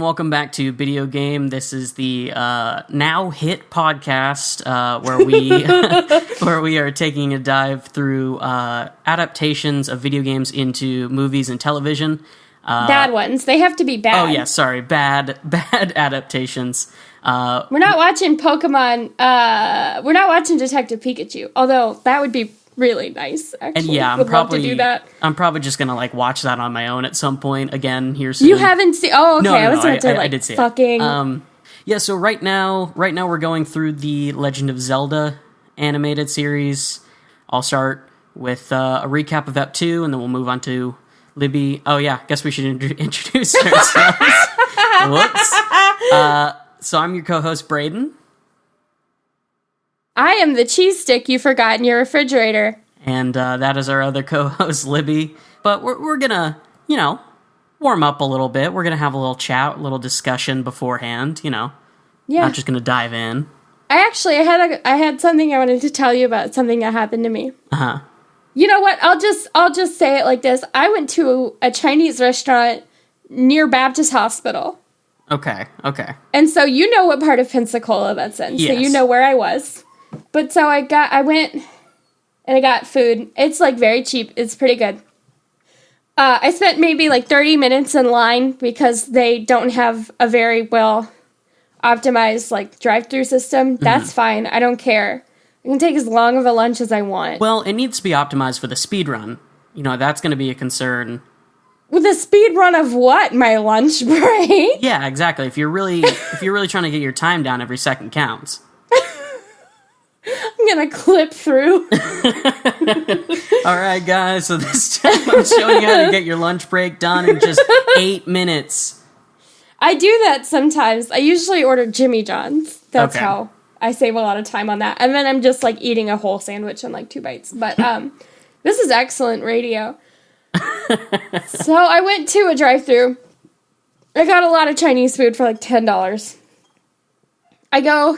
welcome back to Bideo Game. This is the now hit podcast where we where we are taking a dive through adaptations of video games into movies and television. Bad ones. They have to be bad. Oh yeah, sorry, bad adaptations. We're not watching Pokemon. We're not watching Detective Pikachu. Although that would be really nice. Actually, and yeah, love to do that. I'm probably just gonna watch that on my own at some point again here soon. You haven't seen? Oh, okay. No, I was about to I did see fucking. It. Yeah. So right now we're going through the Legend of Zelda animated series. I'll start with a recap of Ep 2, and then we'll move on to Libby. Oh yeah, guess we should introduce ourselves. Whoops. So I'm your co-host Braden. I am the cheese stick you forgot in your refrigerator. And that is our other co-host, Libby. But we're gonna, warm up a little bit. We're gonna have a little chat, a little discussion beforehand, Yeah. Not just gonna dive in. I had something I wanted to tell you about something that happened to me. Uh-huh. You know what? I'll just say it like this. I went to a Chinese restaurant near Baptist Hospital. Okay. And so you know what part of Pensacola that's in. Yes. So you know where I was. But so I went and I got food. It's very cheap. It's pretty good. I spent maybe 30 minutes in line because they don't have a very well optimized drive-through system. That's fine. I don't care. I can take as long of a lunch as I want. Well, it needs to be optimized for the speed run. That's going to be a concern. With a speed run of what? My lunch break? Yeah, exactly. If you're really trying to get your time down, every second counts. I'm gonna clip through. All right, guys. So this time I'm showing you how to get your lunch break done in just 8 minutes. I do that sometimes. I usually order Jimmy John's. That's how I save a lot of time on that. And then I'm just eating a whole sandwich in 2 bites. But this is excellent radio. So I went to a drive-thru. I got a lot of Chinese food for $10. I go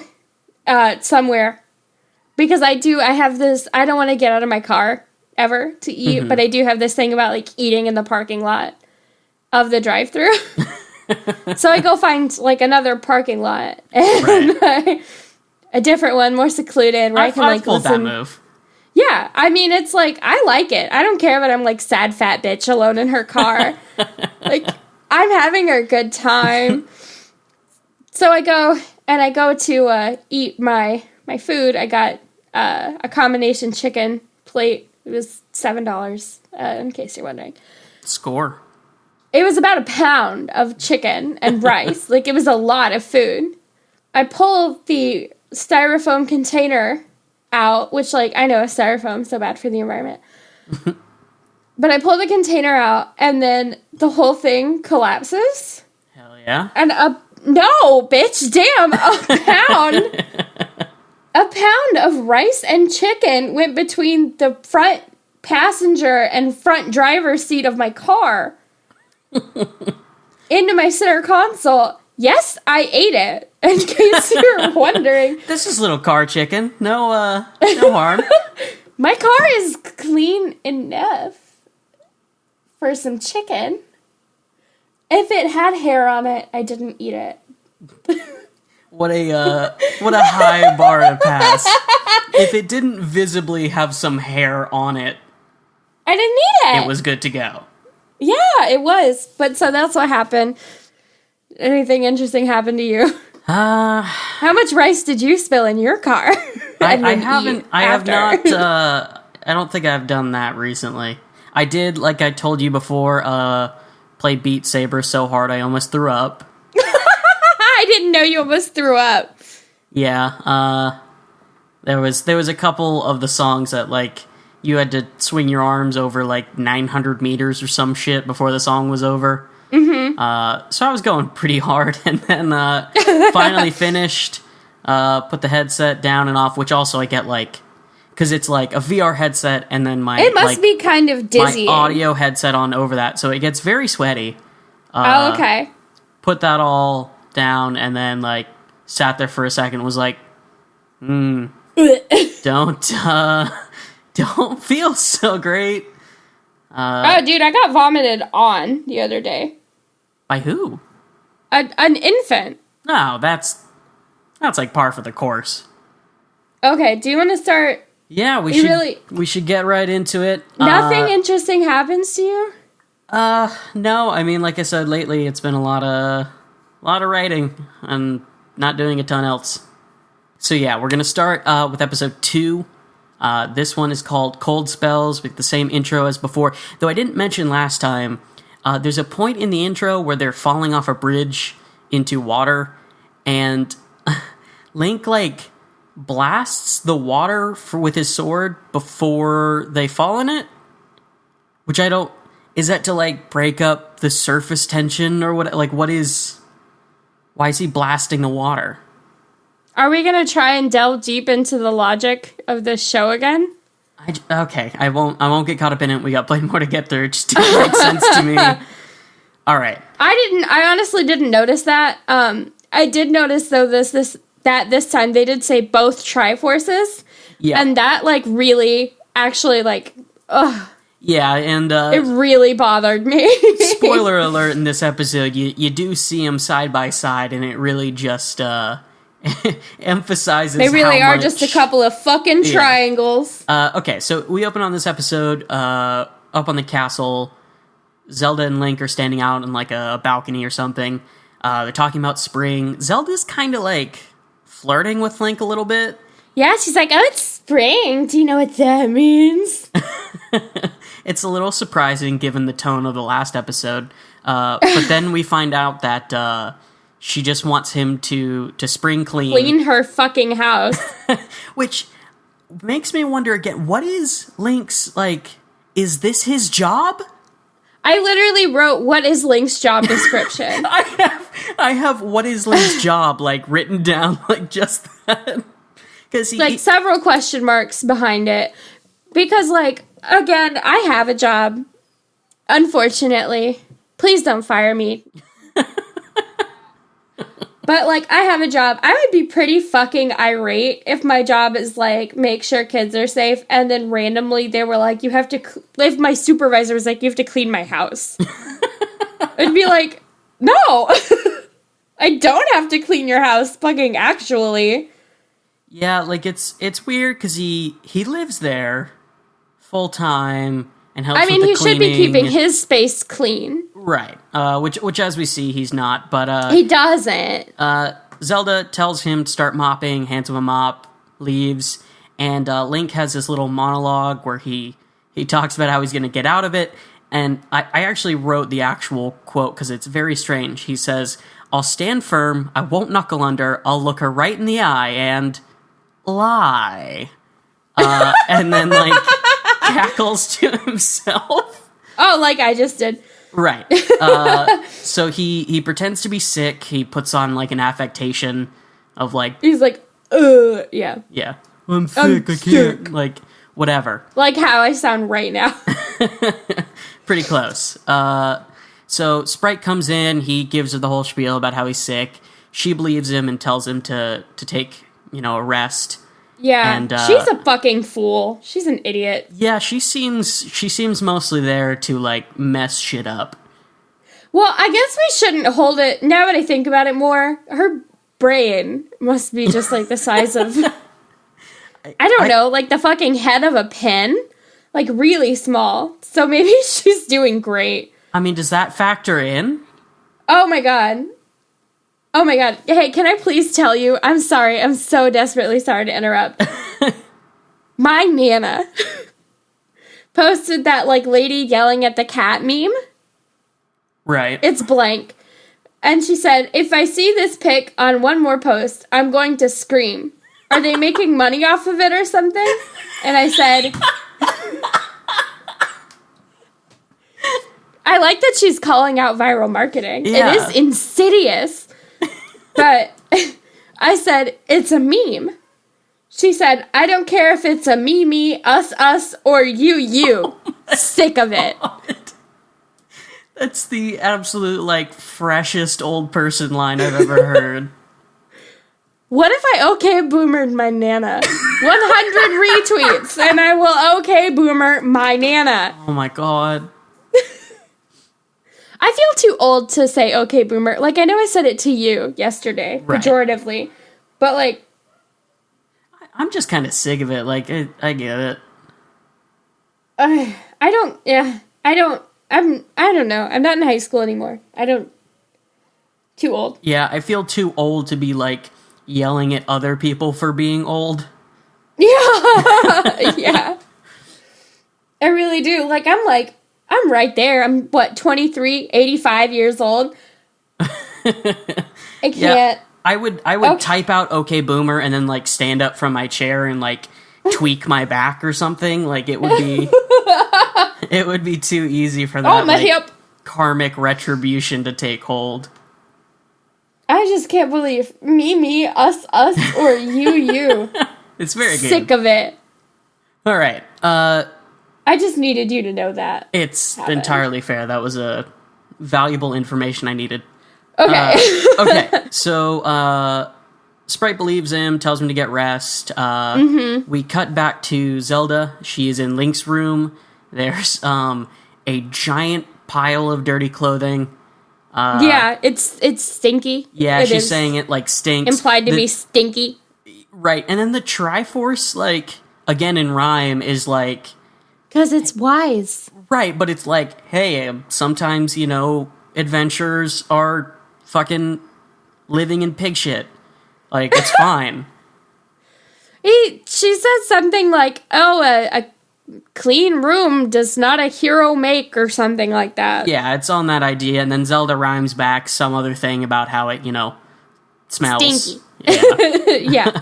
somewhere. Because I have this, I don't want to get out of my car ever to eat, but I do have this thing about eating in the parking lot of the drive-thru. So I go find another parking lot, and a different one, more secluded, where I can I've pulled listen. That move. Yeah, I mean I like it. I don't care that I'm sad fat bitch alone in her car. I'm having a good time. So I go to eat my food. I got a combination chicken plate. It was $7, in case you're wondering. Score. It was about a pound of chicken and rice. It was a lot of food. I pull the styrofoam container out, which, I know styrofoam's so bad for the environment. But I pull the container out, and then the whole thing collapses. Hell yeah. And no, bitch, damn, a pound of rice and chicken went between the front passenger and front driver's seat of my car into my center console. Yes, I ate it, in case you're wondering. This is little car chicken. No harm. My car is clean enough for some chicken. If it had hair on it, I didn't eat it. What a high bar to pass. If it didn't visibly have some hair on it, I didn't eat it. It was good to go. Yeah, it was. But so that's what happened. Anything interesting happened to you? How much rice did you spill in your car? I have not. I don't think I've done that recently. I did, like I told you before, play Beat Saber so hard I almost threw up. I didn't know you almost threw up. Yeah, there was a couple of the songs that you had to swing your arms over 900 meters or some shit before the song was over. Mm-hmm. So I was going pretty hard, and then finally finished. Put the headset down and off, which also I get because it's a VR headset, and then it must be kind of dizzying. My audio headset on over that, so it gets very sweaty. Oh, okay. Put that all down, and then sat there for a second and was don't feel so great. Oh, dude, I got vomited on the other day. By who? An infant. No, that's like par for the course. Okay, do you want to start? Yeah, we should get right into it. Nothing interesting happens to you? No. I mean, like I said, lately it's been a lot of writing and not doing a ton else. So yeah, we're gonna start with episode 2. This one is called Cold Spells, with the same intro as before. Though I didn't mention last time, there's a point in the intro where they're falling off a bridge into water, and Link, like, blasts the water with his sword before they fall in it? Which I don't... Is that to, like, break up the surface tension, or what? Like, what is... Why is he blasting the water? Are we gonna try and delve deep into the logic of this show again? Okay, I won't get caught up in it. We got plenty more to get through. It just didn't make sense to me. All right. I honestly didn't notice that. I did notice though that this time they did say both Triforces. Yeah. And that like really actually like ugh. Yeah, and it really bothered me. Spoiler alert, in this episode, you do see them side by side, and it really just emphasizes they really how are much... just a couple of fucking triangles. Okay, so we open on this episode up on the castle. Zelda and Link are standing out in like a balcony or something. They're talking about spring. Zelda's kind of like flirting with Link a little bit. Yeah, she's like, oh, it's spring. Do you know what that means? It's a little surprising given the tone of the last episode. But then we find out that she just wants him to spring clean. Clean her fucking house. Which makes me wonder again, what is Link's, like, is this his job? I literally wrote, what is Link's job description? I have what is Link's job, like, written down, like, just that. Because like, several question marks behind it. Because, like, again, I have a job. Unfortunately. Please don't fire me. But, like, I have a job. I would be pretty fucking irate if my job is, like, make sure kids are safe, and then randomly they were like, you have to... if my supervisor was like, you have to clean my house. I'd be like, no! I don't have to clean your house, fucking actually. Yeah, like, it's weird, because he lives there full-time and helps with the cleaning. He should be keeping his space clean. Right. Which, as we see, he's not, but... he doesn't. Zelda tells him to start mopping, hands him a mop, leaves, and Link has this little monologue where he talks about how he's going to get out of it, and I actually wrote the actual quote because it's very strange. He says, I'll stand firm, I won't knuckle under, I'll look her right in the eye, and lie. And then, like, cackles to himself. Oh, like I just did. Right. So he pretends to be sick. He puts on, like, an affectation of, like... He's like, yeah. Yeah. I'm sick, I can't, like, whatever. Like how I sound right now. Pretty close. So Sprite comes in, he gives her the whole spiel about how he's sick. She believes him and tells him to take, a rest. Yeah, and, she's a fucking fool. She's an idiot. Yeah, she seems mostly there to, like, mess shit up. Well, I guess we shouldn't hold it... Now that I think about it more, her brain must be just, like, the size of... I don't know, like the fucking head of a pin? Like, really small. So maybe she's doing great. I mean, does that factor in? Oh my god. Oh my god. Hey, can I please tell you? I'm sorry. I'm so desperately sorry to interrupt. My Nana posted that, like, lady yelling at the cat meme. Right. It's blank. And she said, if I see this pic on one more post, I'm going to scream. Are they making money off of it or something? And I said... I like that she's calling out viral marketing. Yeah. It is insidious. But I said, it's a meme. She said, I don't care if it's a me, us, or you. Sick of it. That's the absolute, like, freshest old person line I've ever heard. What if I okay boomered my Nana? 100 retweets, and I will okay boomer my Nana. Oh my god. I feel too old to say okay boomer. Like, I know I said it to you yesterday, right, pejoratively, but like, I'm just kind of sick of it. Like, I get it. I don't know. I'm not in high school anymore. Too old. Yeah, I feel too old to be like yelling at other people for being old. Yeah. Yeah. I really do. Like, I'm right there. I'm 23, 85 years old. I can't. Yeah, I would type out okay boomer and then like stand up from my chair and like tweak my back or something. Like, it would be it would be too easy for that my hip. Karmic retribution to take hold. I just can't believe me, us, or you. It's very good. Sick of it. All right. I just needed you to know that. It's entirely fair. That was a valuable information I needed. Okay. Okay. So, Sprite believes him, tells him to get rest. We cut back to Zelda. She is in Link's room. There's a giant pile of dirty clothing. Yeah, it's stinky. Yeah, she's saying it like stinks. Implied to be stinky. Right, and then the Triforce, like, again in rhyme, is like... Because it's wise. Right, but it's like, hey, sometimes, adventurers are fucking living in pig shit. Like, it's fine. She said something like, oh, a clean room does not a hero make, or something like that. Yeah, it's on that idea, and then Zelda rhymes back some other thing about how it, smells. Stinky. Yeah.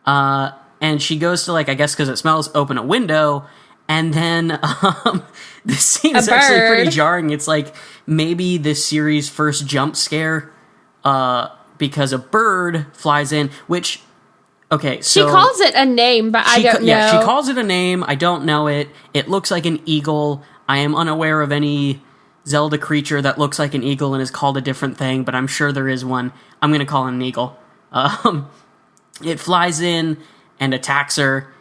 Yeah. And she goes to, like, I guess because it smells, open a window, and then this scene is actually pretty jarring. It's like maybe this series' first jump scare, because a bird flies in, which... Okay, so... She calls it a name, but I don't know. Yeah, she calls it a name. I don't know it. It looks like an eagle. I am unaware of any Zelda creature that looks like an eagle and is called a different thing, but I'm sure there is one. I'm going to call it an eagle. It flies in and attacks her,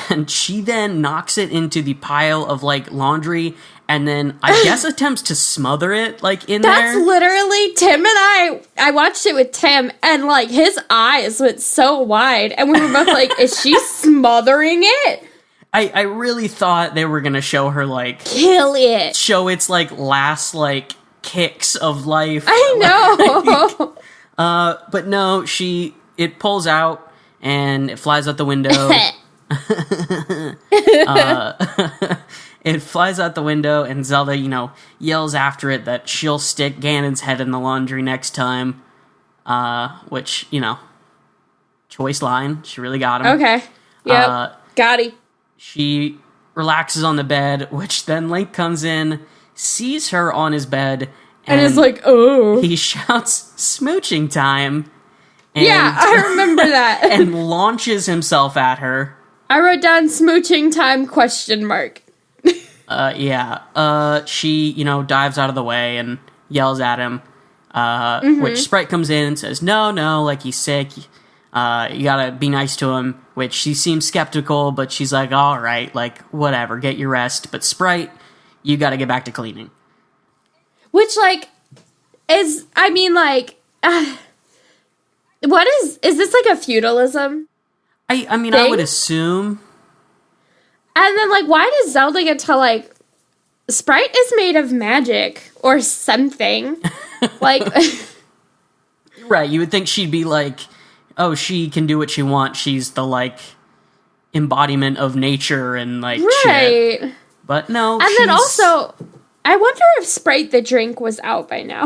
and she then knocks it into the pile of, like, laundry, and then, I guess, attempts to smother it, like, in there. That's literally Tim and I watched it with Tim, and, like, his eyes went so wide, and we were both like, is she smothering it? I really thought they were gonna show her, like... Kill it! Show its, like, last, like, kicks of life. I know! But no, it pulls out, and it flies out the window. It flies out the window, and Zelda, yells after it that she'll stick Ganon's head in the laundry next time. Which, choice line. She really got him. Okay. Yep. Got him. She relaxes on the bed, which then Link comes in, sees her on his bed, and is like, oh. He shouts, smooching time. Yeah, I remember that. And launches himself at her. I wrote down smooching time ? Yeah. She, dives out of the way and yells at him. Which Sprite comes in and says, no, like, he's sick. You gotta be nice to him. Which she seems skeptical, but she's like, alright, like, whatever, get your rest. But Sprite, you gotta get back to cleaning. Which, like, what is this like a feudalism? I mean, thing? I would assume. And then, like, why does Zelda get to, like, Sprite is made of magic or something. Like, right, you would think she'd be like, oh, she can do what she wants. She's the, like, embodiment of nature and, like, right. Shit. But no, and then also, I wonder if Sprite the drink was out by now.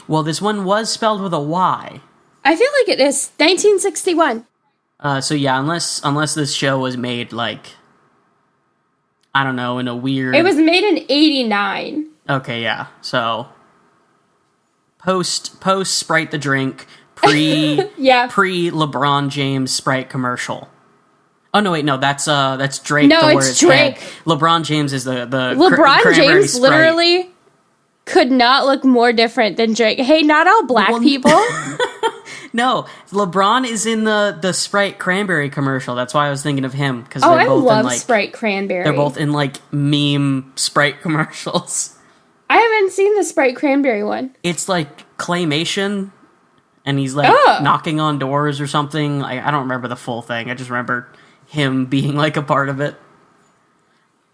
Well, this one was spelled with a Y. I feel like it is 1961. So yeah, unless this show was made, like, I don't know, in a weird... It was made in 89. Okay, yeah. So, post Sprite the drink, pre LeBron James Sprite commercial. Oh, no, wait, no, that's Drake. No, it's Drake. Head. LeBron James is the LeBron James Sprite. Literally could not look more different than Drake. Hey, not all black people. No, LeBron is in the Sprite Cranberry commercial. That's why I was thinking of him. Cause I love Sprite Cranberry. They're both in, like, meme Sprite commercials. I haven't seen the Sprite Cranberry one. It's like claymation, and he's like knocking on doors or something. I don't remember the full thing. I just remember him being like a part of it.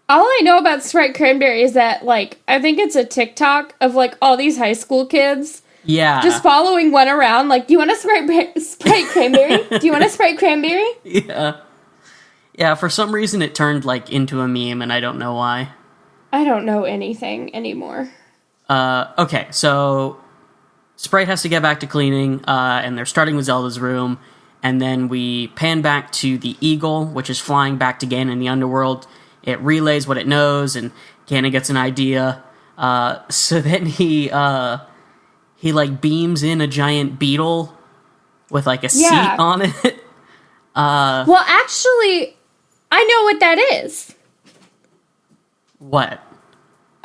All I know about Sprite Cranberry is that, like, I think it's a TikTok of, like, all these high school kids. Yeah. Just following one around, like, do you want a Sprite Cranberry? Do you want a Sprite Cranberry? Yeah. Yeah, for some reason it turned, like, into a meme, and I don't know why. I don't know anything anymore. Okay, so Sprite has to get back to cleaning, and they're starting with Zelda's room, and then we pan back to the eagle, which is flying back to Ganon in the underworld. It relays what it knows, and Ganon gets an idea. So then he like beams in a giant beetle with like a seat on it. Well, actually, I know what that is. What?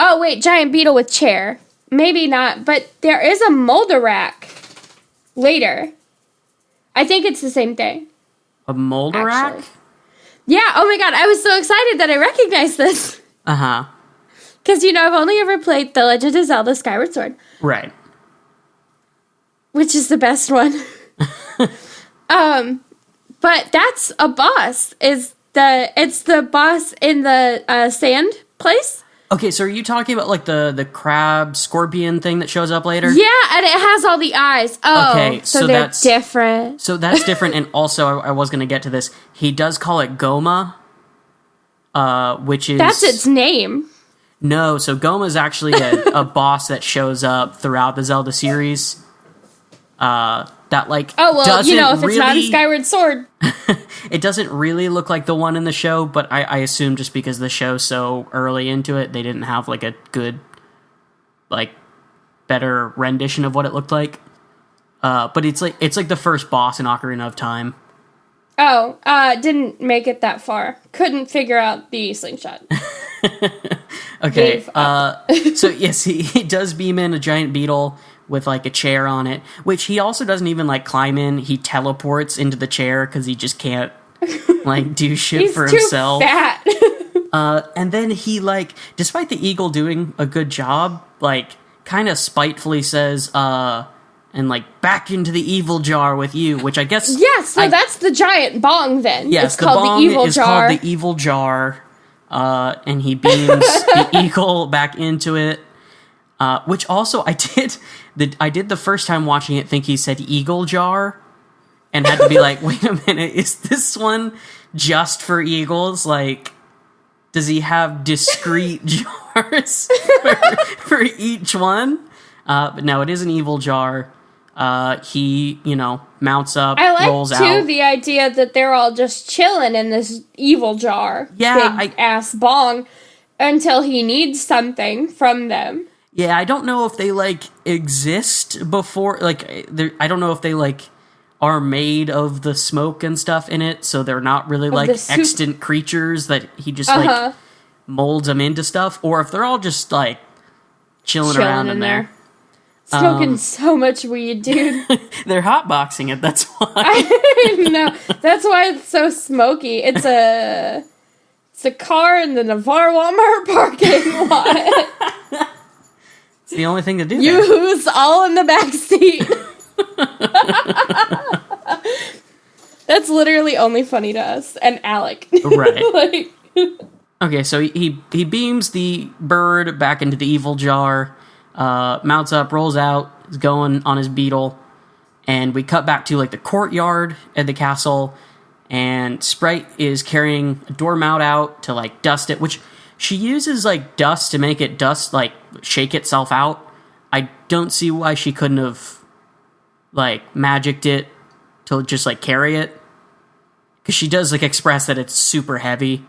Oh, wait, giant beetle with chair. Maybe not, but there is a Moldarak later. I think it's the same thing. A Moldarak? Actually. Yeah, oh my god, I was so excited that I recognized this. Uh-huh. Because, I've only ever played The Legend of Zelda Skyward Sword. Right. Which is the best one. But that's a boss. It's the boss in the sand place. Okay, so are you talking about, like, the crab scorpion thing that shows up later? Yeah, and it has all the eyes. Oh, okay, so they're different. So that's different, and also, I was going to get to this. He does call it Goma, which is... That's its name. No, so Goma is actually a boss that shows up throughout the Zelda series. That, like, oh, well, if really, it's not a Skyward Sword. It doesn't really look like the one in the show, but I assume just because the show's so early into it, they didn't have, like, a good, like, better rendition of what it looked like. But it's like the first boss in Ocarina of Time. Oh, didn't make it that far. Couldn't figure out the slingshot. Okay, so yes, he does beam in a giant beetle with, like, a chair on it, which he also doesn't even, like, climb in. He teleports into the chair because he just can't, like, do shit for himself. He's too fat. And then he, like, despite the eagle doing a good job, like, kind of spitefully says, and, like, back into the evil jar with you, which I guess... Yes, so that's the giant bong, then. Yes, it's called bong the evil is jar. called the evil jar, and he beams the eagle back into it. Which also, I did the first time watching it think he said eagle jar, and had to be like, wait a minute, is this one just for eagles? Like, does he have discrete jars for each one? But no, it is an evil jar. He, mounts up, rolls out. I like, too, the idea that they're all just chilling in this evil jar. Yeah, big-ass bong, until he needs something from them. Yeah, I don't know if they, like, exist before, like, I don't know if they, like, are made of the smoke and stuff in it, so they're not really, like, extant creatures that he just, like, molds them into stuff, or if they're all just, like, chilling around in there. Smoking so much weed, dude. They're hotboxing it, that's why. I know. That's why it's so smoky. It's a car in the Navarre Walmart parking lot. It's the only thing to do. Who's all in the back seat. That's literally only funny to us and Alec. Right. Okay, so he beams the bird back into the evil jar, mounts up, rolls out, is going on his beetle, and we cut back to, like, the courtyard at the castle, and Sprite is carrying a doormat out to, like, dust it, which she uses, like, dust to make it dust, like, shake itself out. I don't see why she couldn't have, like, magicked it to just, like, carry it. Because she does, like, express that it's super heavy.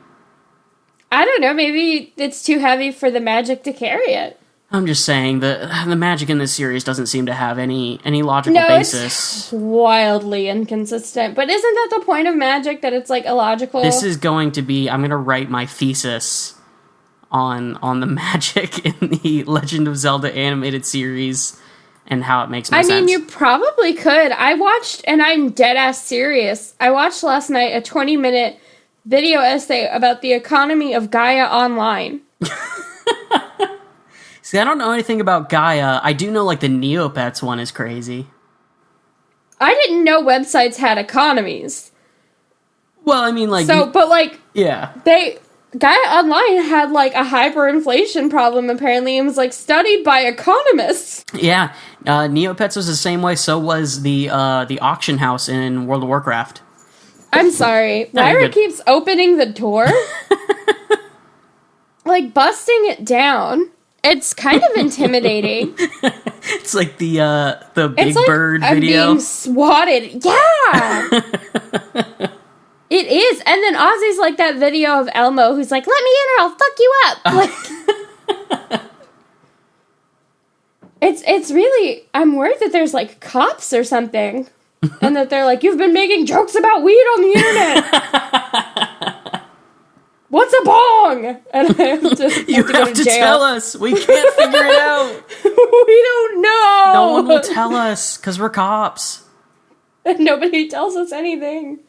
I don't know, maybe it's too heavy for the magic to carry it. I'm just saying, the magic in this series doesn't seem to have any logical basis. It's wildly inconsistent. But isn't that the point of magic, that it's, like, illogical? This is going to be... I'm going to write my thesis on the magic in the Legend of Zelda animated series and how it makes no sense. I mean, you probably could. I watched, and I'm dead-ass serious, I watched last night a 20-minute video essay about the economy of Gaia Online. See, I don't know anything about Gaia. I do know, like, the Neopets one is crazy. I didn't know websites had economies. Well, I mean, like... So, but, like... Yeah. Gaia Online had, like, a hyperinflation problem, apparently, and was, like, studied by economists. Yeah. Neopets was the same way, so was the auction house in World of Warcraft. I'm sorry. Lyra keeps opening the door. Like, busting it down. It's kind of intimidating. It's like the Big Bird video. I'm being swatted. Yeah! It is. And then Ozzy's like that video of Elmo who's like, let me in or I'll fuck you up. Like, it's really, I'm worried that there's like cops or something. And that they're like, you've been making jokes about weed on the internet. What's a bong? And I have to, you have to tell us. We can't figure it out. We don't know. No one will tell us because we're cops. And nobody tells us anything.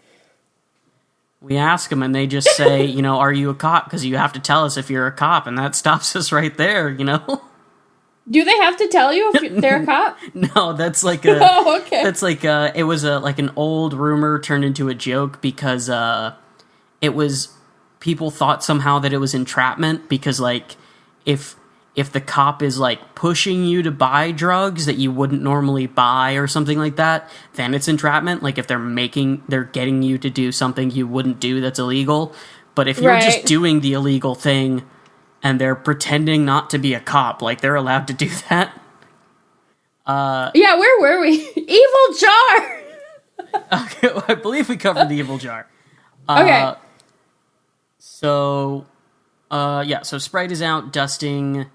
We ask them and they just say, you know, are you a cop? Because you have to tell us if you're a cop, and that stops us right there, you know? Do they have to tell you if they're a cop? No, that's like a... Oh, okay. That's like it was like an old rumor turned into a joke because it was... People thought somehow that it was entrapment because, like, if the cop is, like, pushing you to buy drugs that you wouldn't normally buy or something like that, then it's entrapment. Like, if they're getting you to do something you wouldn't do that's illegal. But if you're just doing the illegal thing and they're pretending not to be a cop, like, they're allowed to do that. Yeah, where were we? Evil jar! Okay, well, I believe we covered the evil jar. Okay. So, so Sprite is out dusting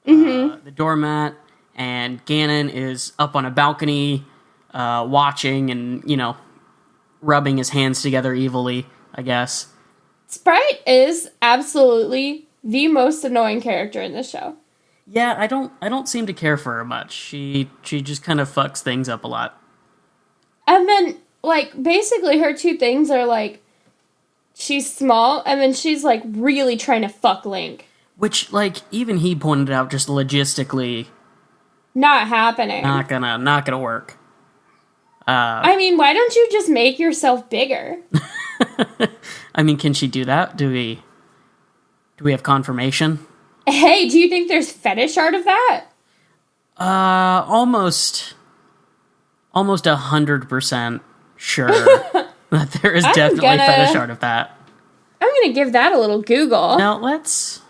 the doormat, and Ganon is up on a balcony watching and, you know, rubbing his hands together evilly, I guess. Sprite is absolutely the most annoying character in this show. Yeah, I don't seem to care for her much. She just kind of fucks things up a lot. And then, like, basically her two things are, like, she's small, and then she's, like, really trying to fuck Link. Which, like, even he pointed out just logistically... Not happening. Not gonna work. I mean, why don't you just make yourself bigger? I mean, can she do that? Do we have confirmation? Hey, do you think there's fetish art of that? Almost 100% sure that there is definitely fetish art of that. I'm gonna give that a little Google. Now let's...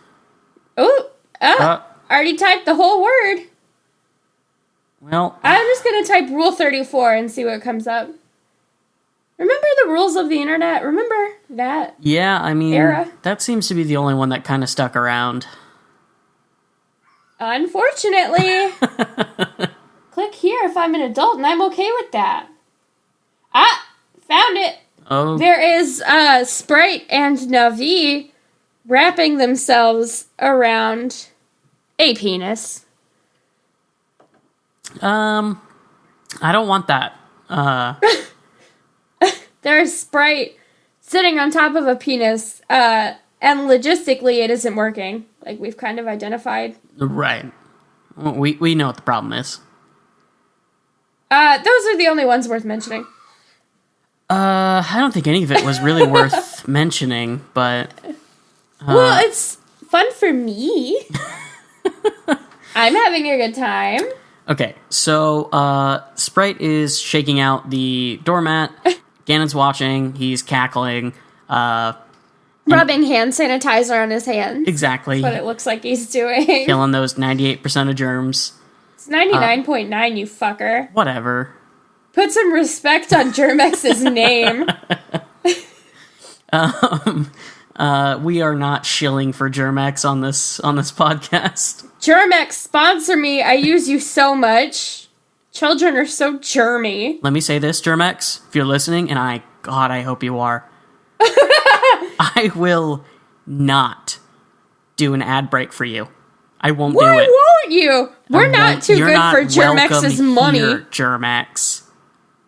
Already typed the whole word. Well... I'm just gonna type Rule 34 and see what comes up. Remember the rules of the internet? Remember that? Yeah, I mean, era? That seems to be the only one that kind of stuck around. Unfortunately. Click here if I'm an adult, and I'm okay with that. Found it. Oh. There is Sprite and Navi wrapping themselves around a penis. I don't want that. There's Sprite sitting on top of a penis, and logistically it isn't working. Like, we've kind of identified. Right. We know what the problem is. Those are the only ones worth mentioning. I don't think any of it was really worth mentioning, but... Well, it's fun for me. I'm having a good time. Okay, so, Sprite is shaking out the doormat. Ganon's watching. He's cackling. Rubbing hand sanitizer on his hands. Exactly. That's what it looks like he's doing. Killing those 98% of germs. It's 99.9, you fucker. Whatever. Put some respect on Germex's name. We are not shilling for Germex on this podcast. Germex, sponsor me. I use you so much. Children are so germy. Let me say this, Germex. If you're listening, and I hope you are. I will not do an ad break for you. I won't do it. Why won't you? We're not too good for Germex's money. Germex.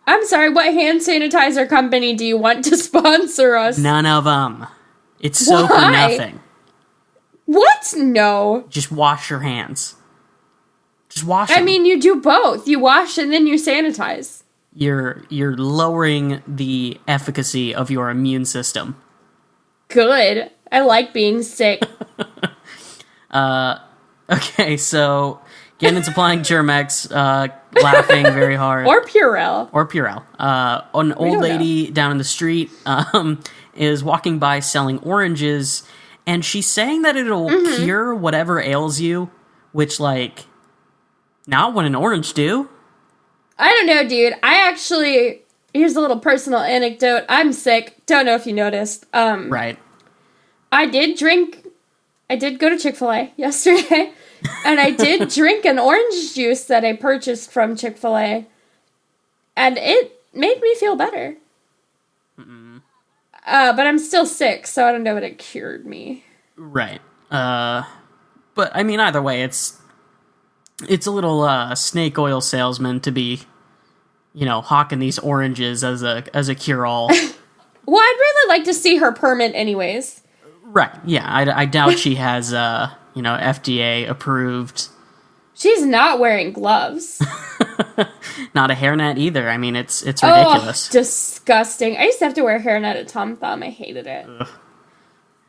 I'm sorry, what hand sanitizer company do you want to sponsor us? None of them. It's soap or nothing. What? No. Just wash your hands. Just wash them. I mean, you do both. You wash and then you sanitize. You're lowering the efficacy of your immune system. Good. I like being sick. Okay, so Ganon's applying Germex, laughing very hard. Or Purell. An old lady down in the street is walking by selling oranges, and she's saying that it'll cure whatever ails you, which, like, not what an orange do. I don't know, dude. Here's a little personal anecdote. I'm sick. Don't know if you noticed. Right. I did go to Chick-fil-A yesterday, and I did drink an orange juice that I purchased from Chick-fil-A, and it made me feel better. But I'm still sick, so I don't know what it cured me. Right. But, I mean, either way, it's a little snake oil salesman to be, hawking these oranges as a cure-all. Well, I'd really like to see her permit anyways. Right, yeah. I doubt she has, FDA approved. She's not wearing gloves. Not a hairnet either. I mean, it's ridiculous. Oh, disgusting. I used to have to wear a hairnet at Tom Thumb. I hated it. Ugh.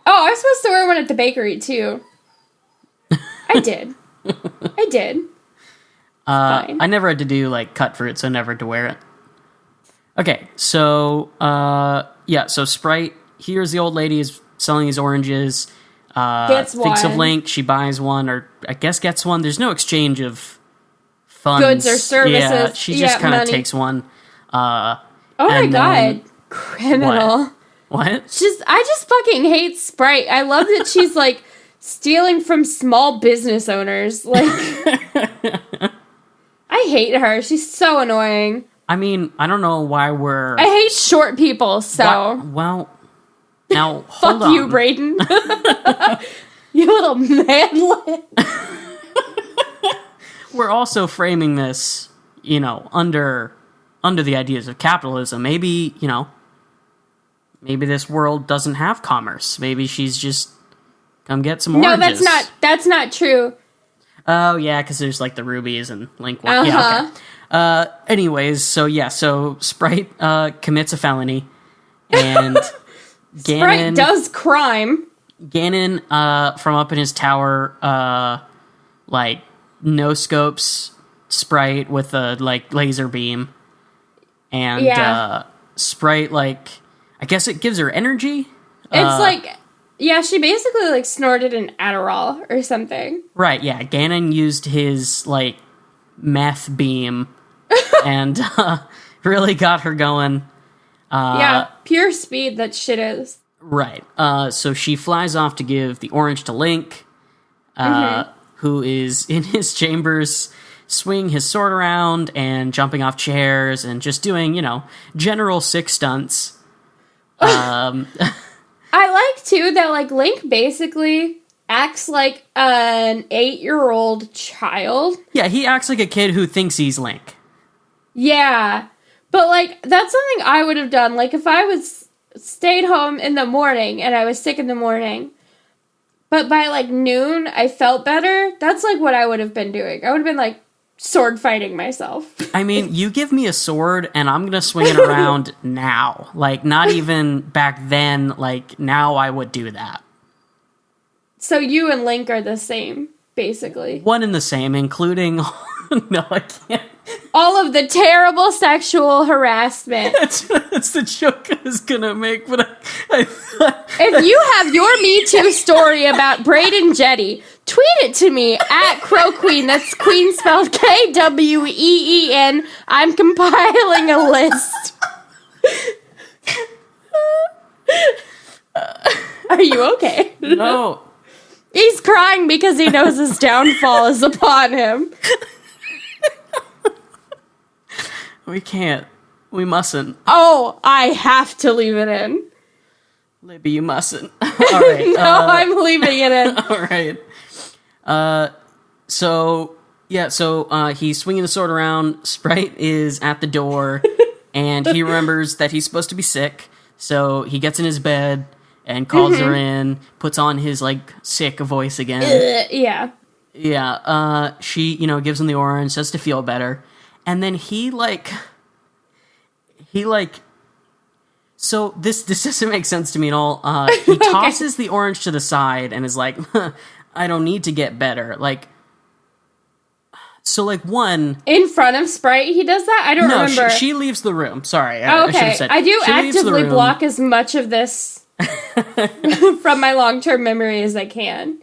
Oh, I was supposed to wear one at the bakery, too. I did. Fine. I never had to do, cut fruit, so I never had to wear it. Okay, so, so Sprite hears the old lady is selling these oranges, thinks of Link, she buys one, or I guess gets one. There's no exchange of funds. Goods or services. Yeah, she just kind of takes one. Oh my god. Criminal. What? I just fucking hate Sprite. I love that she's, stealing from small business owners. I hate her. She's so annoying. I mean, I don't know why I hate short people, so... Well, now, hold on. Fuck you, Brayden. You little manlet. We're also framing this, under the ideas of capitalism. Maybe, maybe this world doesn't have commerce. Maybe she's just come get some oranges. No, that's not true. Oh, yeah, because there's, the rubies and Link. Yeah, okay. Anyways, so Sprite commits a felony, and Sprite does crime. Ganon, from up in his tower, no-scopes Sprite with a, laser beam, and Sprite, I guess it gives her energy? It's she basically, snorted an Adderall or something. Right, yeah, Ganon used his, meth beam and really got her going. Pure speed that shit is. Right. So she flies off to give the orange to Link, who is in his chambers, swinging his sword around and jumping off chairs and just doing, general sick stunts. I like, too, that, Link basically acts like an 8-year-old child. Yeah, he acts like a kid who thinks he's Link. Yeah. But, that's something I would have done. If I was stayed home in the morning and I was sick in the morning, but by, noon I felt better, that's, what I would have been doing. I would have been, sword fighting myself. I mean, you give me a sword and I'm gonna swing it around now. Not even back then, now I would do that. So you and Link are the same, basically. One and the same, including... No, I can't. All of the terrible sexual harassment. That's the joke I was gonna make, but I thought... If you have your Me Too story about Braden Jetty, tweet it to me at Crow Queen. That's Queen spelled Kween. I'm compiling a list. Are you okay? No. He's crying because he knows his downfall is upon him. We can't. We mustn't. Oh, I have to leave it in. Libby, you mustn't. All right. No, I'm leaving it in. All right. So he's swinging the sword around. Sprite is at the door, and he remembers that he's supposed to be sick, so he gets in his bed, and calls her in, puts on his, like, sick voice again. Yeah. Yeah, she, gives him the orange, says to feel better. And then so this doesn't make sense to me at all. He tosses the orange to the side and is like, I don't need to get better. Like, so, like, one... In front of Sprite, he does that? I don't remember. She leaves the room. Sorry, I should have said. I do actively block as much of this from my long-term memory as I can.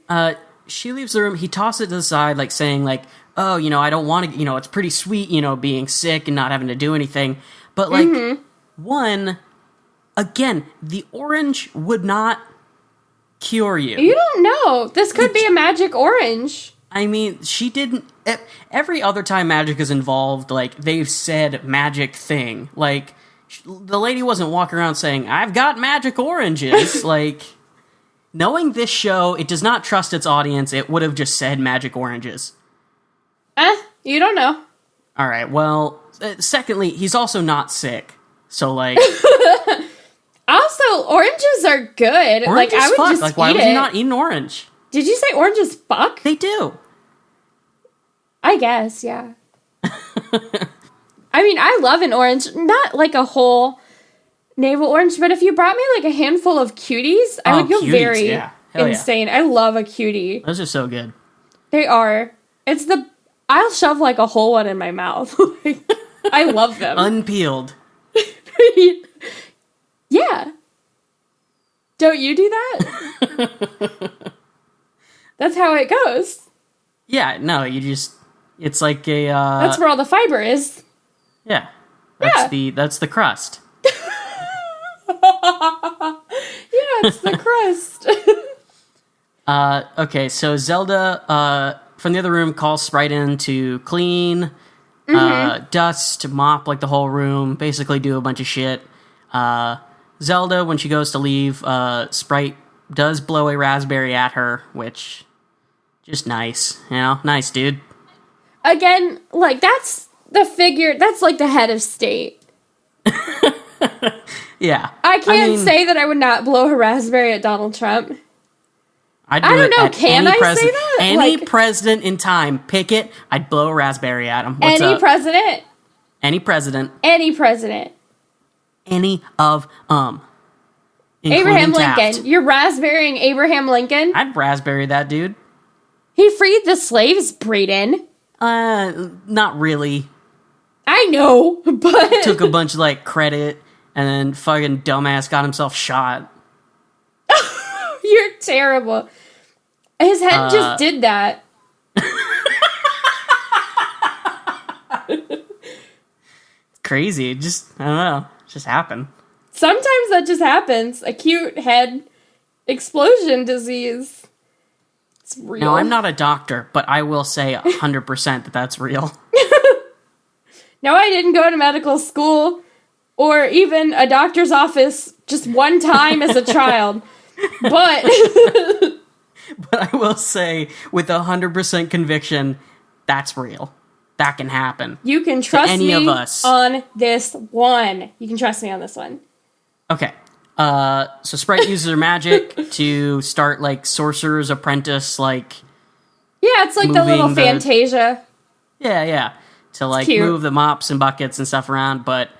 She leaves the room. He tosses it to the side, like, saying, like, oh, I don't want to... it's pretty sweet, being sick and not having to do anything. But, like, one... Again, the orange would not cure you. You don't know. This could be a magic orange. I mean, she didn't... Every other time magic is involved, like, they've said magic thing. Like, the lady wasn't walking around saying, I've got magic oranges. Like, knowing this show, it does not trust its audience. It would have just said magic oranges. You don't know. All right, well, secondly, he's also not sick. So, like... Also, oranges are good. Orange I would fuck. just like, why would you not eat an orange? Did you say orange as fuck? They do. I guess, yeah. I mean, I love an orange. Not like a whole navel orange, but if you brought me like a handful of cuties, I would go very insane. Yeah. I love a cutie. Those are so good. They are. I'll shove like a whole one in my mouth. I love them. Unpeeled. Yeah. Don't you do that? That's how it goes. Yeah, no, it's like a... That's where all the fiber is. Yeah. That's the crust. Yeah, it's the crust. Okay, so Zelda, from the other room, calls Sprite in to clean, dust, mop, like, the whole room, basically do a bunch of shit. Zelda, when she goes to leave, Sprite does blow a raspberry at her, which, just nice, nice, dude. Again, like, that's like the head of state. Yeah. I can't say that I would not blow a raspberry at Donald Trump. I don't know, can I say that? Any president in time, pick it, I'd blow a raspberry at him. What's any up? president? Any president. Any president. Any of Abraham Taft. Lincoln. You're raspberrying Abraham Lincoln? I'd raspberry that dude. He freed the slaves, Brayden. Not really. I know, but... Took a bunch of, like, credit, and then fucking dumbass got himself shot. You're terrible. His head just did that. Crazy. I don't know. It just happened. Sometimes that just happens. Acute head explosion disease. It's real. No, I'm not a doctor, but I will say 100% that that's real. No, I didn't go to medical school or even a doctor's office just one time as a child. But I will say with 100% conviction, that's real. That can happen. You can trust any me of us. on this one. You can trust me on this one. Okay. So Sprite uses her magic to start, like, Sorcerer's Apprentice, like... Yeah, it's like the little Fantasia. Yeah. To, like, move the mops and buckets and stuff around, but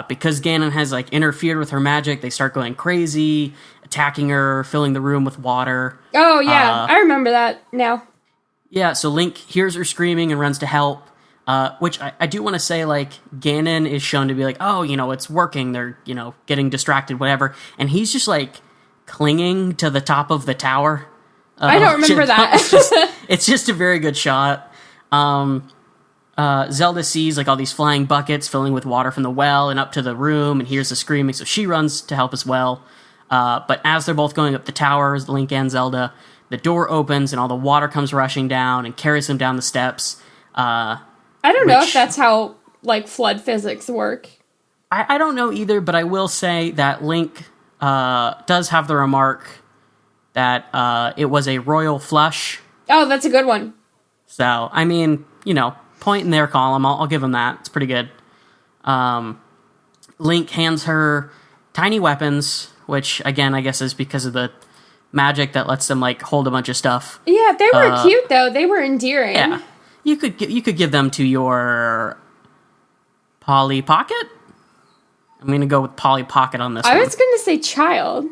because Ganon has, like, interfered with her magic, they start going crazy, attacking her, filling the room with water. Oh, yeah. I remember that now. Yeah, so Link hears her screaming and runs to help. Which I do want to say, like, Ganon is shown to be like, oh, it's working. They're, getting distracted, whatever. And he's just, like, clinging to the top of the tower. I don't remember that. It's just a very good shot. Zelda sees, like, all these flying buckets filling with water from the well and up to the room and hears the screaming, so she runs to help as well. But as they're both going up the towers, Link and Zelda, the door opens and all the water comes rushing down and carries them down the steps. I don't know if that's how, like, flood physics work. I don't know either, but I will say that Link does have the remark that it was a royal flush. Oh, that's a good one. So, I mean, point in their column. I'll give him that. It's pretty good. Link hands her tiny weapons, which, again, I guess is because of the magic that lets them, like, hold a bunch of stuff. Yeah, they were cute, though. They were endearing. Yeah. You could give them to your Polly Pocket? I'm going to go with Polly Pocket on this one. I was going to say child.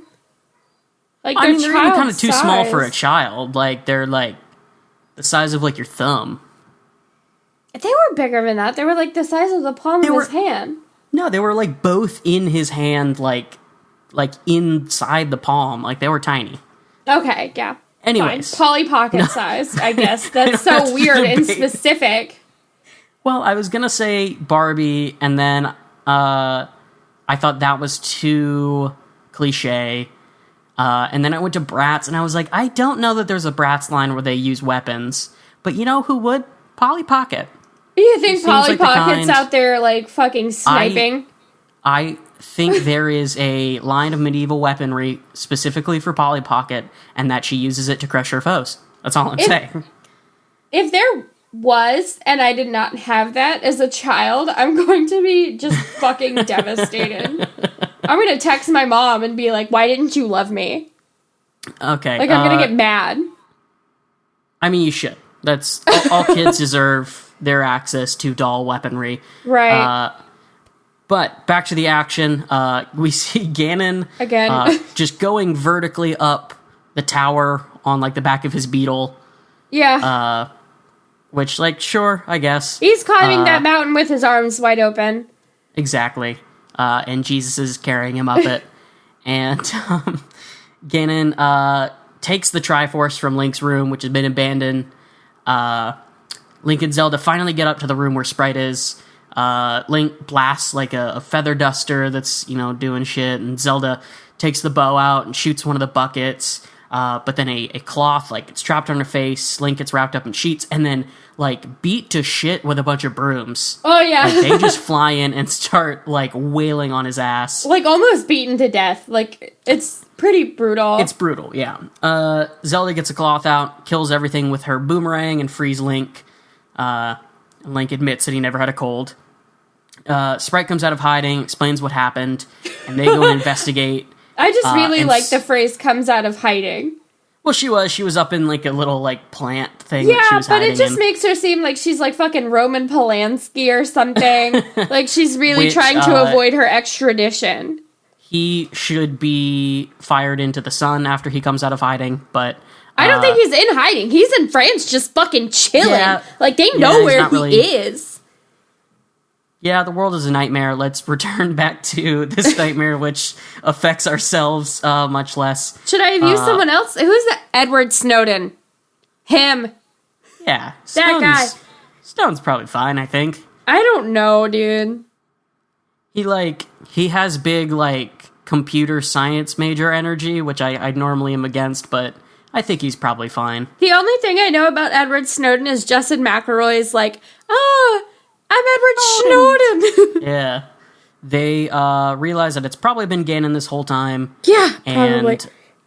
Like, they're even kind of too size. small for a child. Like, they're, like, the size of, like, your thumb. They were bigger than that. They were, like, the size of the palm of his hand. No, they were, like, both in his hand, like inside the palm. Like, they were tiny. Okay, yeah. Anyways. Fine. Polly Pocket size, I guess. That's so weird and specific. Well, I was going to say Barbie, and then I thought that was too cliche. And then I went to Bratz, and I was like, I don't know that there's a Bratz line where they use weapons. But you know who would? Polly Pocket. You think Polly Pocket's out there, like, fucking sniping? I think there is a line of medieval weaponry specifically for Polly Pocket, and that she uses it to crush her foes. That's all I'm saying. If there was, and I did not have that as a child, I'm going to be just fucking devastated. I'm going to text my mom and be like, why didn't you love me? Okay. Like, I'm going to get mad. I mean, you should. That's all kids deserve their access to doll weaponry. Right. But back to the action. We see Ganon again just going vertically up the tower on like the back of his beetle. Yeah. Which, like, sure, I guess. He's climbing that mountain with his arms wide open. Exactly. And Jesus is carrying him up it. And Ganon takes the Triforce from Link's room, which has been abandoned. Link and Zelda finally get up to the room where Sprite is. Link blasts like a feather duster that's, doing shit, and Zelda takes the bow out and shoots one of the buckets. But then a cloth, like, it's trapped on her face. Link gets wrapped up in sheets and then, like, beat to shit with a bunch of brooms. Oh, yeah. Like, they just fly in and start, like, wailing on his ass. Like, almost beaten to death. Like, it's pretty brutal. It's brutal, yeah. Zelda gets a cloth out, kills everything with her boomerang, and frees Link. Link admits that he never had a cold. Sprite comes out of hiding, explains what happened, and they go and investigate. I just really like the phrase "comes out of hiding." Well, she was up in like a little like plant thing. Yeah, that she was but it just in. makes her seem like she's like fucking Roman Polanski or something. Like she's really trying to avoid her extradition. He should be fired into the sun after he comes out of hiding, but I don't think he's in hiding. He's in France, just fucking chilling. Yeah, like they know where he is. Yeah, the world is a nightmare. Let's return back to this nightmare, which affects ourselves much less. Should I have used someone else? Who's the Edward Snowden? Him. Yeah. That guy. Stone's probably fine, I think. I don't know, dude. He has big, like, computer science major energy, which I normally am against, but I think he's probably fine. The only thing I know about Edward Snowden is Justin McElroy's like, I'm Edward Snowden. Yeah. They realize that it's probably been Ganon this whole time. Yeah, probably.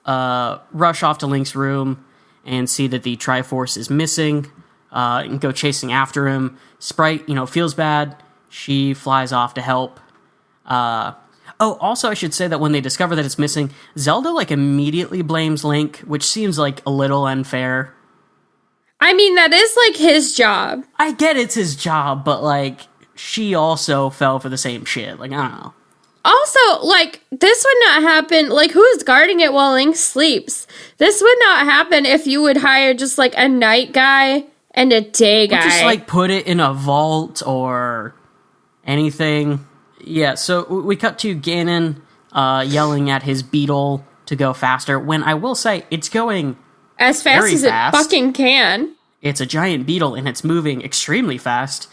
And rush off to Link's room and see that the Triforce is missing and go chasing after him. Sprite, feels bad. She flies off to help. Also, I should say that when they discover that it's missing, Zelda, like, immediately blames Link, which seems, like, a little unfair. I mean, that is, like, his job. I get it's his job, but, like, she also fell for the same shit. Like, I don't know. Also, like, this would not happen. Like, who's guarding it while Link sleeps? This would not happen if you would hire just, like, a night guy and a day guy. Or just, like, put it in a vault or anything. Yeah, so we cut to Ganon yelling at his beetle to go faster, when I will say it's going as fast as it fucking can. It's a giant beetle, and it's moving extremely fast.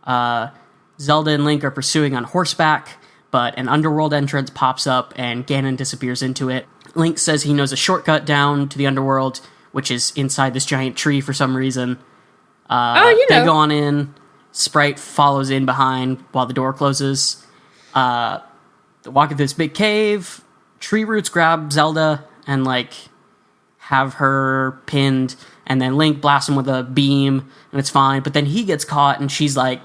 Zelda and Link are pursuing on horseback, but an underworld entrance pops up, and Ganon disappears into it. Link says he knows a shortcut down to the underworld, which is inside this giant tree for some reason. They go on in. Sprite follows in behind while the door closes. They're walking through this big cave. Tree roots grab Zelda and, like, have her pinned, and then Link blasts him with a beam, and it's fine, but then he gets caught, and she's like,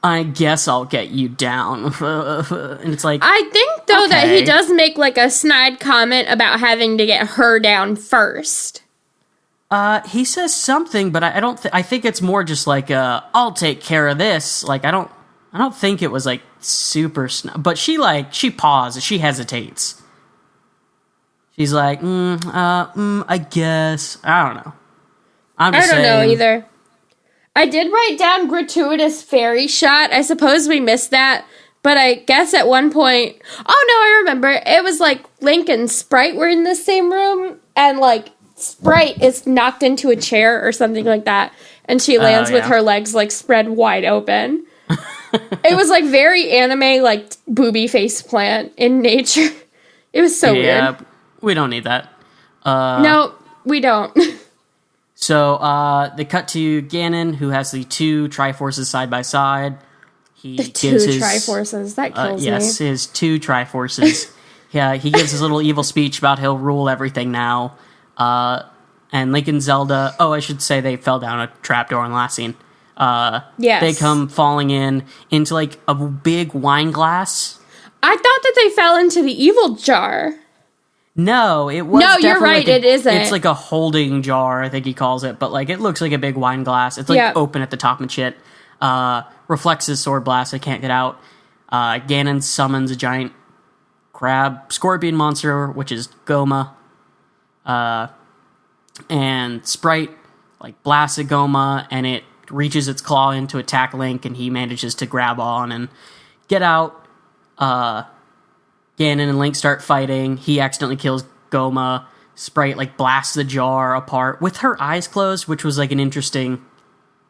I guess I'll get you down. And it's like, I think, though, know that he does make, like, a snide comment about having to get her down first. He says something, but I don't. I think it's more just like, "I'll take care of this." Like, I don't think it was like super. But she pauses. She hesitates. She's like, I guess. I don't know. I don't know either. I did write down gratuitous fairy shot. I suppose we missed that. But I guess at one point... Oh, no, I remember. It was like Link and Sprite were in the same room. And, like, Sprite is knocked into a chair or something like that. And she lands with her legs, like, spread wide open. It was, like, very anime, like, booby face plant in nature. It was so weird. Yeah, we don't need that. No, we don't. So, they cut to Ganon, who has the two Triforces side by side. He gives his Triforces, that kills me. Yes, his two Triforces. Yeah, he gives his little evil speech about he'll rule everything now. And Link and Zelda, I should say they fell down a trapdoor in the last scene. Yes. They come falling into like a big wine glass. I thought that they fell into the evil jar. No, it was. No, you're right. It isn't. It's like a holding jar, I think he calls it, but like it looks like a big wine glass. It's like open at the top and shit. Reflects his sword blast. I can't get out. Ganon summons a giant crab scorpion monster, which is Goma. And Sprite like blasts at Goma, and it reaches its claw in to attack Link, and he manages to grab on and get out. Ganon and Link start fighting. He accidentally kills Goma. Sprite, like, blasts the jar apart with her eyes closed, which was, like, an interesting,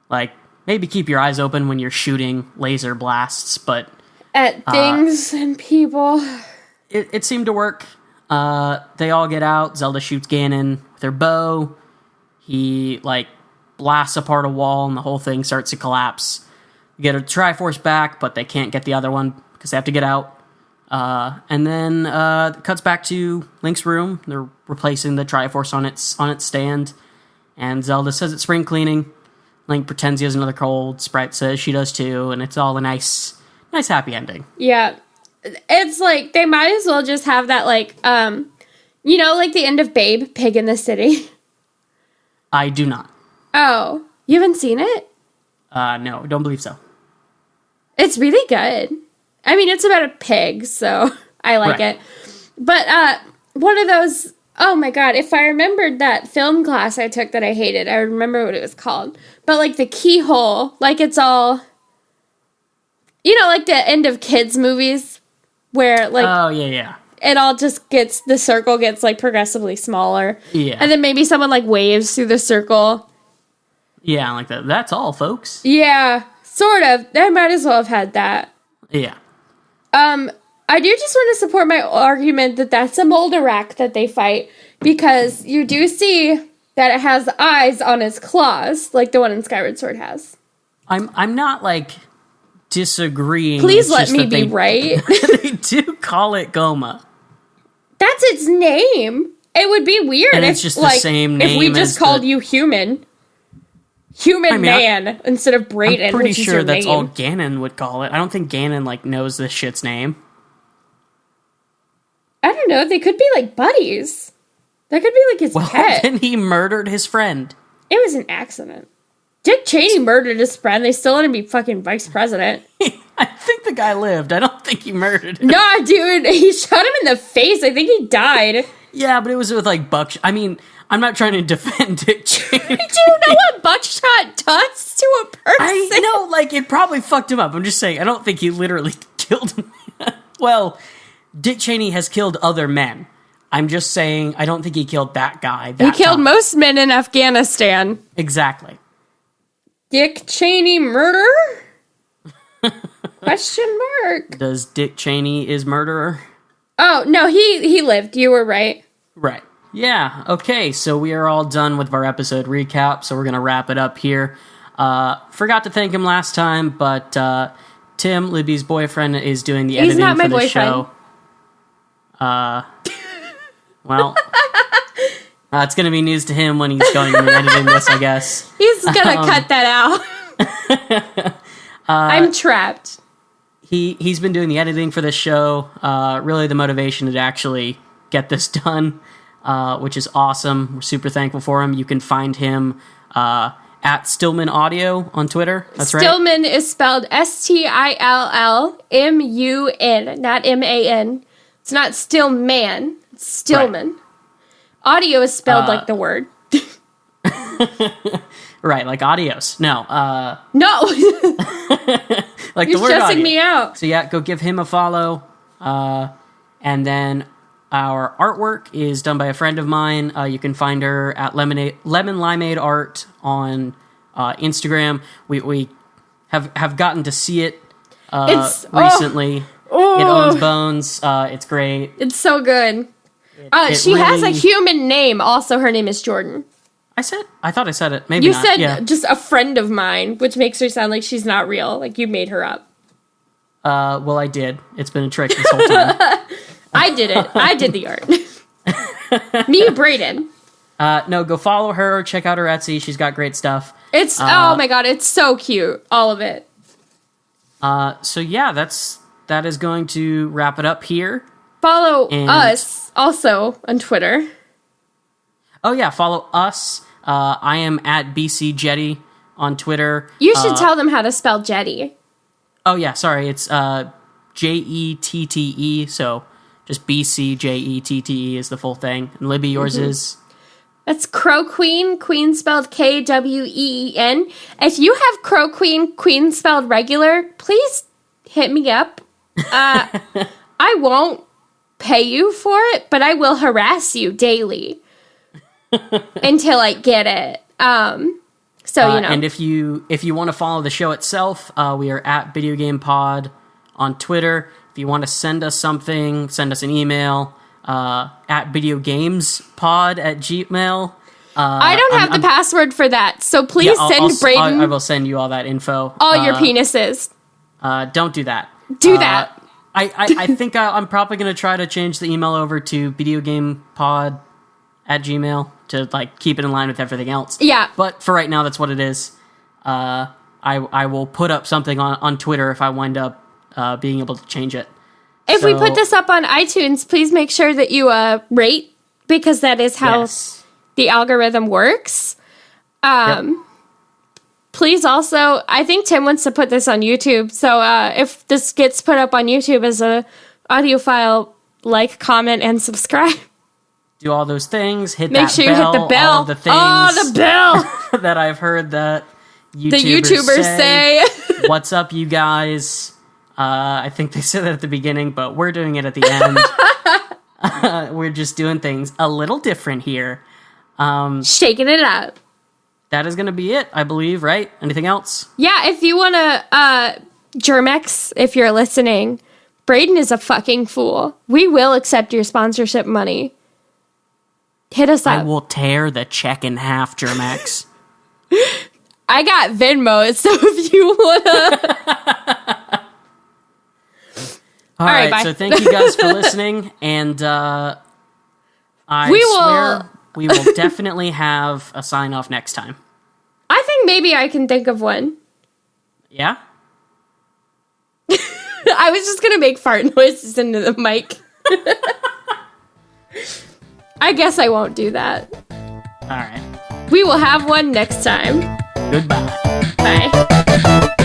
like, maybe keep your eyes open when you're shooting laser blasts, but... At things and people. It seemed to work. They all get out. Zelda shoots Ganon with her bow. He, like, blasts apart a wall, and the whole thing starts to collapse. You get a Triforce back, but they can't get the other one because they have to get out. And then it cuts back to Link's room. They're replacing the Triforce on its stand. And Zelda says it's spring cleaning. Link pretends he has another cold. Sprite says she does too. And it's all a nice happy ending. Yeah. It's like, they might as well just have that, like, like the end of Babe, Pig in the City. I do not. Oh, you haven't seen it? No, don't believe so. It's really good. I mean, it's about a pig, so I like it. But one of those, oh my god, if I remembered that film class I took that I hated, I remember what it was called. But like the keyhole, like it's all, like the end of kids' movies where like... Oh, yeah. It all just the circle gets like progressively smaller. Yeah. And then maybe someone like waves through the circle. Yeah, like that. That's all, folks. Yeah, sort of. I might as well have had that. Yeah. I do just want to support my argument that that's a Moldarak that they fight, because you do see that it has eyes on its claws, like the one in Skyward Sword has. I'm not, like, disagreeing. Please let me be right. They do call it Goma. That's its name. It would be weird and if, it's just like, the same name if we just called you human. Man instead of Brayden. I'm pretty which is sure your that's name. all Ganon would call it. I don't think Ganon like knows this shit's name. I don't know. They could be like buddies. That could be like his pet. Then he murdered his friend. It was an accident. Dick Cheney murdered his friend. They still let him be fucking vice president. I think the guy lived. I don't think he murdered him. Nah, dude. He shot him in the face. I think he died. Yeah, but it was with like buckshot. I mean, I'm not trying to defend Dick Cheney. Do you know what buckshot does to a person? I know, like, it probably fucked him up. I'm just saying, I don't think he literally killed him. Well, Dick Cheney has killed other men. I'm just saying, I don't think he killed that guy. He killed most men in Afghanistan. Exactly. Dick Cheney murder? Question mark. Does Dick Cheney is murderer? Oh, no, he lived. You were right. Right. Yeah, okay, so we are all done with our episode recap, so we're going to wrap it up here. Forgot to thank him last time, but Tim, Libby's boyfriend, is doing the editing for the show. Well, it's going to be news to him when he's going to be editing this, I guess. He's going to cut that out. I'm trapped. he's been doing the editing for this show. Really, the motivation to actually get this done, which is awesome. We're super thankful for him. You can find him at Stillman Audio on Twitter. That's right. Stillman is spelled Stillmun, not MAN. It's not Stillman. It's Stillman. Right. Audio is spelled like the word. Right, like adios. No. No. Like You're the word stressing audio. me out. So yeah, go give him a follow. And then our artwork is done by a friend of mine. You can find her at Lemon Limeade Art on Instagram. We have gotten to see it recently. Oh. It owns bones. It's great. It's so good. She really has a human name. Also, her name is Jordan. I thought I said it. Maybe you not. said yeah. Just a friend of mine, which makes her sound like she's not real. Like you made her up. Well, I did. It's been a trick this whole time. I did it. I did the art. Me, Brayden. No, go follow her. Check out her Etsy. She's got great stuff. It's oh my god, it's so cute. All of it. So yeah, that is going to wrap it up here. Follow us also on Twitter. Oh yeah, follow us. I am at BC Jetty on Twitter. You should tell them how to spell Jetty. Oh yeah, sorry, it's Jette, so just BCJETTE is the full thing. And Libby, yours is? That's Crow Queen, Queen spelled Kween. If you have Crow Queen, Queen spelled regular, please hit me up. I won't pay you for it, but I will harass you daily until I get it. So you know. And if you want to follow the show itself, we are at Video Game Pod on Twitter. If you want to send us something, send us an email at videogamespod@gmail. I don't have the password for that, so please send Brayden. I will send you all that info. All your penises. Don't do that. Do that. I think I'm probably going to try to change the email over to videogamepod@gmail to like keep it in line with everything else. Yeah. But for right now, that's what it is. I will put up something on Twitter if I wind up being able to change it. If we put this up on iTunes, please make sure that you rate, because that is how the algorithm works. Please also, I think Tim wants to put this on YouTube, so if this gets put up on YouTube as a audio file, like, comment, and subscribe. Do all those things. Make sure you hit the bell. All of the things the bell that I've heard that the YouTubers say. What's up, you guys? I think they said that at the beginning, but we're doing it at the end. We're just doing things a little different here. Shaking it up. That is going to be it, I believe, right? Anything else? Yeah, if you want to, Germex, if you're listening, Brayden is a fucking fool. We will accept your sponsorship money. Hit us up. I will tear the check in half, Germex. I got Venmo, so if you want to... All right, so thank you guys for listening, and I swear we will definitely have a sign-off next time. I think maybe I can think of one. Yeah? I was just going to make fart noises into the mic. I guess I won't do that. All right. We will have one next time. Goodbye. Bye.